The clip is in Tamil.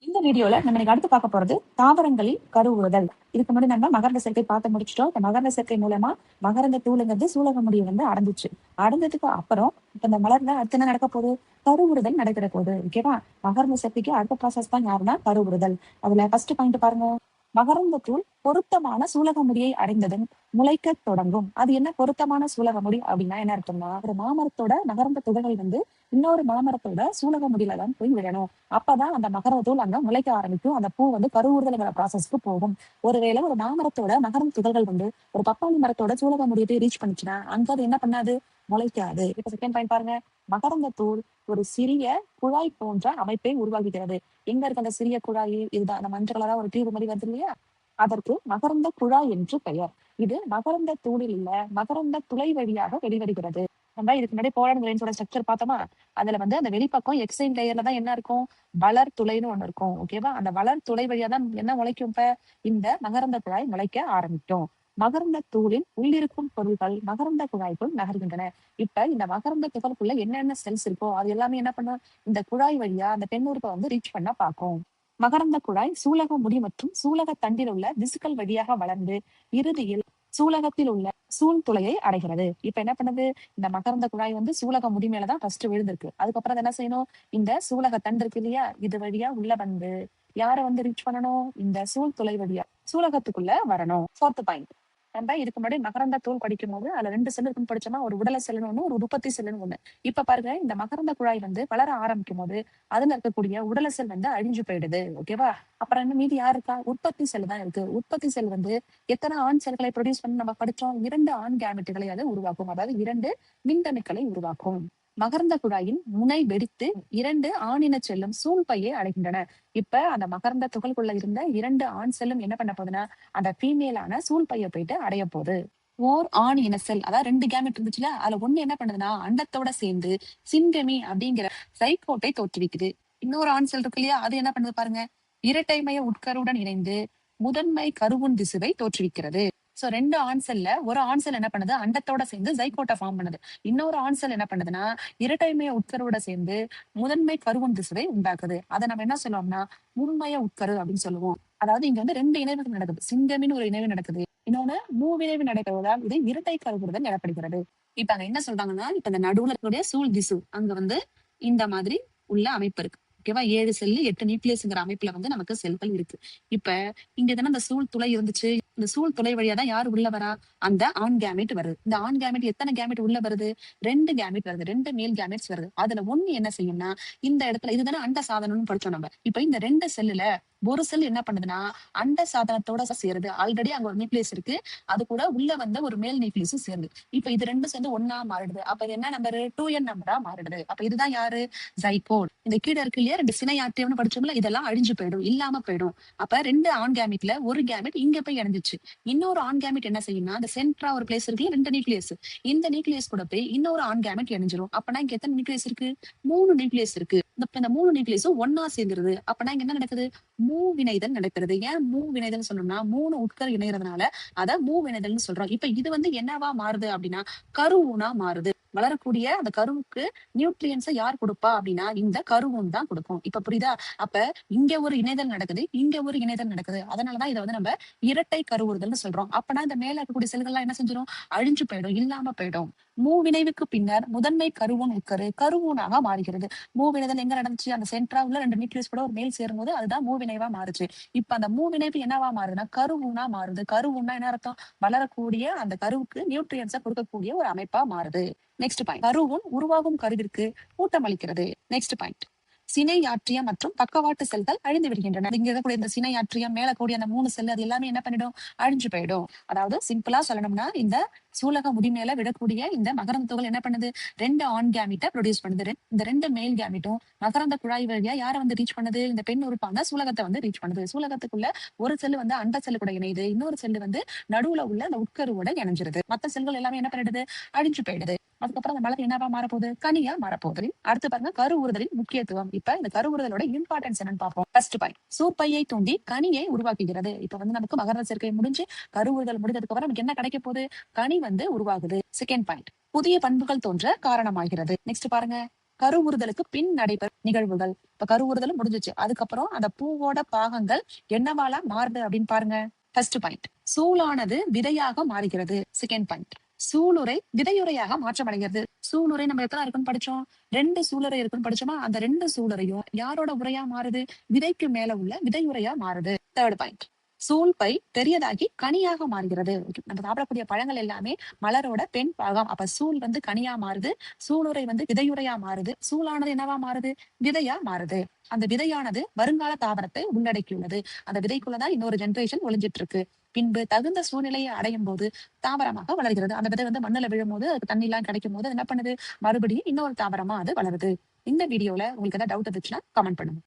இந்த வீடியோல நம்ம இன்னைக்கு அடுத்து பார்க்க போறது தாவரங்களில் கருவுறுதல். இதுக்கு முன்னாடி நம்ம மகரந்த சேர்க்கை பார்த்து முடிச்சிட்டோம். இந்த மகரந்த சேர்க்கை மூலமா மகரந்த தூளுங்கிறது சூலக முடியை வந்து அடைஞ்சிச்சு. அடைஞ்சதுக்கு அப்புறம் இப்ப இந்த மலர்ல அடுத்து என்ன நடக்க போகுது? கருவுறுதல் நடைபெற போகுது. ஓகேவா? மகரந்த சேர்க்கைக்கு அடுத்த ப்ராசஸ் தான் யாருன்னா கருவுறுதல். அதுல ஃபர்ஸ்ட் பாயிண்ட் பாருங்க. மகரந்த தூள் பொருத்தமான சூலக முடியை அடைந்ததும் முளைக்க தொடங்கும். அது என்ன பொருத்தமான சூலக முடி அப்படின்னா என்ன அர்த்தம்னா, ஒரு மாமரத்தோட மகரந்த துகள்கள் வந்து இன்னொரு மாமரத்தோட சூலக முடியில தான் போய் விழணும். அப்பதான் அந்த மகரந்த தூள் அங்க முளைக்க ஆரம்பிக்கும். அந்த பூ வந்து கருவுறுதல்ங்கிற ப்ராசஸ்க்கு போகும். ஒருவேளை ஒரு மாமரத்தோட மகரந்த துகள்கள் வந்து ஒரு பப்பாளி மரத்தோட சூலக முடியை ரீச் பண்ணுச்சுன்னா அங்க அது என்ன பண்ணாது? முளைக்காது. இப்ப செகண்ட் பாயிண்ட் பாருங்க. மகரந்த தூள் ஒரு சிறிய குழாய் போன்ற அமைப்பை உருவாக்குகிறது. எங்க இருக்கு அந்த சிறிய குழாய்? இதுதான் அந்த மஞ்சள் கலரா ஒரு டியூப் மாதிரி வருது இல்லையா? அதற்கு மகரந்த குழாய் என்று பெயர். இது மகரந்த தூளில் உள்ள மகரந்த துளை வழியாக வெளிவருகிறது. நம்ம இதுக்கு முன்னாடி போலார் கிரெயின்ஸோட ஸ்ட்ரக்சர் பார்த்தோமா? அதுல வந்து அந்த வெளிப்பக்கம் எக்ஸைன் லேயர்ல தான் என்ன இருக்கும்? வளர் துளைன்னு ஒண்ணு இருக்கும். ஓகேவா? அந்த வளர் துளை வழியா தான் என்ன முளைக்கும்? இப்ப இந்த மகரந்த குழாய் முளைக்க ஆரம்பிக்கும். மகரந்த தூளில் உள்ளிருக்கும் பொருள்கள் மகரந்த குழாய்க்குள் நகர்கின்றன. இப்ப இந்த மகரந்த துகளுக்குள்ள என்னென்ன செல்ஸ் இருக்கோ அது எல்லாமே என்ன பண்ணும்? இந்த குழாய் வழியா அந்த பெண்ணுறுப்பை வந்து ரீச் பண்ண பார்க்கும். மகரந்த குழாய் சூலக முடி மற்றும் சூலக தண்டில் உள்ள திசுக்கள் வழியாக வளர்ந்து இறுதியில் சூலகத்தில் உள்ள சூழ் துளையை அடைகிறது. இப்ப என்ன பண்ணுது? இந்த மகரந்த குழாய் வந்து சூலக முடி மேலதான் ஃபர்ஸ்ட் விழுந்திருக்கு. அதுக்கப்புறம் என்ன செய்யணும்? இந்த சூலக தண்டு இருக்கு இல்லையா? இது வழியா உள்ள வந்து யார வந்து ரீச் பண்ணணும்? இந்த சூழ் துளை வழியா சூலகத்துக்குள்ள வரணும். Fourth point. நம்ம இதுக்கு முன்னாடி மகரந்த தூள் படிக்கும் போது அதுல 2 செல் இருக்குன்னு படிச்சோமா? ஒரு உடல செல்லுன்னு ஒண்ணு, ஒரு உற்பத்தி செல்லுன்னு ஒண்ணு. இப்ப பாருங்க, இந்த மகரந்த குழாய் வந்து வளர ஆரம்பிக்கும் போது அதுல இருக்கக்கூடிய உடல செல் வந்து அழிஞ்சு போயிடுது. ஓகேவா? அப்புறம் என்ன மீதி யார் இருக்கா? உற்பத்தி செல் தான் இருக்கு. உற்பத்தி செல் வந்து எத்தனை ஆண் செல்களை ப்ரொடியூஸ் பண்ணி நம்ம படிச்சோம்? 2 ஆண் கேமெட்டுகளை அது உருவாக்கும். அதாவது 2 விந்தணுக்களை உருவாக்கும். மகரந்த குழாயின் முனை வெடித்து 2 ஆணின செல்லும் சூழ்பையை அடைகின்றன. இப்ப அந்த மகரந்த துகள்குள்ள இருந்த 2 ஆண் செல்லும் என்ன பண்ண போகுதுன்னா அந்த ஃபீமேலான சூழ்பைய போயிட்டு அடைய போகுது. ஓர் ஆண் இன செல், அதாவது 2 கேமெட் இருந்துச்சுல, அதுல ஒண்ணு என்ன பண்ணுதுன்னா அண்டத்தோட சேர்ந்து சிங்கமி அப்படிங்கிற சைக்கோட்டை தோற்றுவிக்குது. இன்னொரு ஆண் செல் இருக்கு இல்லையா? அது என்ன பண்ணுது பாருங்க. இரட்டைமய உட்கருவுடன் இணைந்து முதன்மை கருவுண் திசுவை தோற்றுவிக்கிறது. சோ 2 ஆண் செல்ல ஒரு ஆண் செல் என்ன பண்ணுது? அண்டத்தோட சேர்ந்து ஜைகோட்டை ஃபார்ம் பண்ணுது. இன்னொரு ஆண் செல் என்ன பண்ணுதுன்னா இரட்டைமய உட்கருவோட சேர்ந்து முதன்மை கருவுண் திசுவை உண்டாக்குது. அதை நம்ம என்ன சொல்லுவோம்னா முன்மய உட்கரு அப்படின்னு சொல்லுவோம். அதாவது இங்க வந்து 2 இணைவுகள் நடக்குது. சிங்கமின்னு ஒரு இணைவு நடக்குது. இன்னொன்னு மூவிணைவு நடைபெறுவதால் இது இரட்டை கருவுறுதல் எனப்படுகிறது. இப்ப அங்க என்ன சொல்றாங்கன்னா, இப்ப இந்த நடுவுல இருக்கக்கூடிய சூழ் திசு அங்க வந்து இந்த மாதிரி உள்ள அமைப்பு இருக்கு. ஓகேவா? 7 செல்லு 8 நியூக்ளியஸ்ங்கிற அமைப்புல வந்து நமக்கு செல்கள் இருக்கு. இப்ப இங்க தானே அந்த சூழ் துளை இருந்துச்சு. இந்த சூழ் துளை வழியா தான் யார் உள்ள வரா? அந்த ஆண் கேமெட் வருது. இந்த ஆண் கேமெட் எத்தனை கேமெட் உள்ள வருது? 2 கேமெட் வருது. 2 மேல் கேமெட்ஸ் வருது. அதுல ஒண்ணு என்ன செய்யும்னா இந்த இடத்துல இதுதானே அண்ட சாதனம்னு படிச்சோம் நம்ம. இப்ப இந்த 2 செல்லுல ஒரு செல் என்ன பண்ணுதுன்னா அண்ட சாதனத்தோட சேருது. ஆல்ரெடி அங்க ஒரு நியூக்ளியஸ் இருக்கு. அது கூட உள்ள வந்த ஒரு மேல் நியூக்ளியஸும் சேருது. இப்ப இது 2 சேர்ந்து ஒண்ணா மாறிடுது. அப்ப இது என்ன நம்பர்? 2n நம்பரா மாறிடுது. அப்ப இதுதான் யாரு? ஜைகோட். இந்த கீழ இருக்கு இல்லையா 2 சினை ஆற்றியம்னு படிச்சோம்ல, இதெல்லாம் அழிஞ்சு போயிடும், இல்லாம போயிடும். அப்ப 2 ஆண் கேமெட்ல ஒரு கேமெட் இங்க போய் இணைஞ்சிச்சு. இன்னொரு ஆண் கேமெட் என்ன செய்யும்னா அந்த சென்ட்ரா ஒரு பிளேஸ் இருக்குல்ல, 2 நியூக்ளியஸ், இந்த நியூக்ளியஸ் கூட போய் இன்னொரு ஆண் கேமெட் இணைஞ்சிரும். அப்பனா இங்க எத்தனை நியூக்ளியஸ் இருக்கு? 3 நியூக்ளியஸ் இருக்கு. இந்த 3 நியூக்ளியஸும் ஒன்னா சேர்ந்துருது. அப்பனா இங்க என்ன நடக்குது? மூவினைதல் நடக்கிறது. ஏன் மூவினைதல் சொன்னோம்னா 3 உட்கரு இணையறதுனால அத மூவினைதல்னு சொல்றோம். இப்ப இது வந்து என்னவா மாறுது அப்படின்னா கருவூனா மாறுது. வளரக்கூடிய அந்த கருவுக்கு நியூட்ரியன்ஸை யார் கொடுப்பா அப்படின்னா இந்த கருவூன் தான் கொடுக்கும். இப்ப புரியுதா? அப்ப இங்க ஒரு இணைதல் நடக்குது, இங்க ஒரு இணைதல் நடக்குது. அதனாலதான் இதை வந்து நம்ம இரட்டை கருவுறுதல்னு சொல்றோம். அப்பனா இந்த மேல இருக்கக்கூடிய செல்கள்லாம் என்ன செஞ்சிடும்? அழிஞ்சு போயிடும், இல்லாம போயிடும். மூவினைவுக்கு பின்னர் முதன்மை கருவூன் உட்கரு கருவூனாக மாறுகிறது. மூவினைதல் எங்க நடந்துச்சு? அந்த சென்ட்ரா உள்ள 2 நியூக்ளியஸ் கூட ஒரு மேல் சேரும்போது அதுதான் மூவினைவா மாறுச்சு. இப்ப அந்த மூவினைவு என்னவா மாறுதுன்னா கருவூனா மாறுது. கருவூனா என்ன அர்த்தம்? வளரக்கூடிய அந்த கருவுக்கு நியூட்ரியன்ஸை கொடுக்கக்கூடிய ஒரு அமைப்பா மாறுது. Next point. கருவூன் உருவாகும் கருவிற்கு ஊட்டமளிக்கிறது. Next point. சினை ஆற்றியம் மற்றும் பக்கவாட்டு செல்கள் அழிந்து விடுகின்றன. இங்க இருக்கக்கூடிய இந்த சினை ஆற்றியம் மேல கூடிய அந்த 3 செல் அது எல்லாமே என்ன பண்ணிடும்? அழிஞ்சு போயிடும். அதாவது சிம்பிளா சொல்லணும்னா இந்த சூலக முடி மேல விடக்கூடிய இந்த மகரந்த துகள் என்ன பண்ணுது? 2 ஆண் கேமிட்ட ப்ரொடியூஸ் பண்ணுது. இந்த 2 மேல் கேமிட்டும் மகரந்த குழாய் வழியா யாரை வந்து ரீச் பண்ணுது? இந்த பெண் உறுப்பான சூலகத்தை வந்து ரீச் பண்ணுது. சூலகத்துக்குள்ள ஒரு செல் வந்து அண்ட செல்லு கூட இணையுது, இன்னொரு செல் வந்து நடுவுல உள்ள அந்த உட்கருவோட இணைஞ்சிருது. மத்த செல்கள் எல்லாமே என்ன பண்ணிடுது? அழிஞ்சு போயிடுது. அதுக்கப்புறம் அந்த மலர் என்னவா மாறப்போகுது? கனியா மாறப்போகுது. அடுத்து பாருங்க கருவுறுதலின் முக்கியத்துவம். இப்ப இந்த கருவுறுதலோட இம்பார்ட்டன்ஸ் என்னன்னு பார்ப்போம். First point. சூர்பையை தூண்டி கனியை உருவாக்குகிறது. இப்ப வந்து நமக்கு மகரந்த சேர்க்கை முடிஞ்சு கருவுறுதல் முடிஞ்சதுக்கு அப்புறம் நமக்கு என்ன கிடைக்க போகுது? கனி வந்து உருவாகுது. Second point. புதிய பண்புகள் தோன்ற காரணமாகிறது. நெக்ஸ்ட் பாருங்க. கருவுறுதலுக்கு பின் நடைபெறும் நிகழ்வுகள். இப்ப கருவுறுதலும் முடிஞ்சிச்சு, அதுக்கப்புறம் அந்த பூவோட பாகங்கள் என்னவால மாறுது அப்படின்னு பாருங்க. ஃபர்ஸ்ட் பாயிண்ட், சூலானது விதையாக மாறுகிறது. செகண்ட் பாயிண்ட், சூளுரை விதையுறையாக மாற்றமடைகிறது. சூளுரை நம்ம எத்தனை இருக்குன்னு படிச்சோம்? 2 சூளுரை இருக்குன்னு படிச்சோமா? அந்த 2 சூளுரையும் யாரோட உரையா மாறுது? விதைக்கு மேல உள்ள விதையுறையா மாறுது. தேர்ட் பாயிண்ட், சூழ்பை பெரியதாகி கனியாக மாறுகிறது. நம்ம சாப்பிடக்கூடிய பழங்கள் எல்லாமே மலரோட பெண் பாகம். அப்ப சூழ் வந்து கனியா மாறுது, சூளுரை வந்து விதையுறையா மாறுது, சூளானது என்னவா மாறுது? விதையா மாறுது. அந்த விதையானது வருங்கால தாவரத்தை உள்ளடக்கியுள்ளது. அந்த விதைக்குள்ளதான் இன்னொரு ஜெனரேஷன் ஒளிஞ்சிட்டு இருக்கு. பின்பு தகுந்த சூழ்நிலையை அடையும் போது தாவரமாக வளர்கிறது. அந்த விதை வந்து மண்ணுல விழும் போது அதுக்கு தண்ணி எல்லாம் கிடைக்கும் போது என்ன பண்ணுது? மறுபடியும் இன்னொரு தாவரமா அது வளருது. இந்த வீடியோல உங்களுக்கு ஏதாவது டவுட் இருந்துச்சுன்னா கமெண்ட் பண்ணுங்க.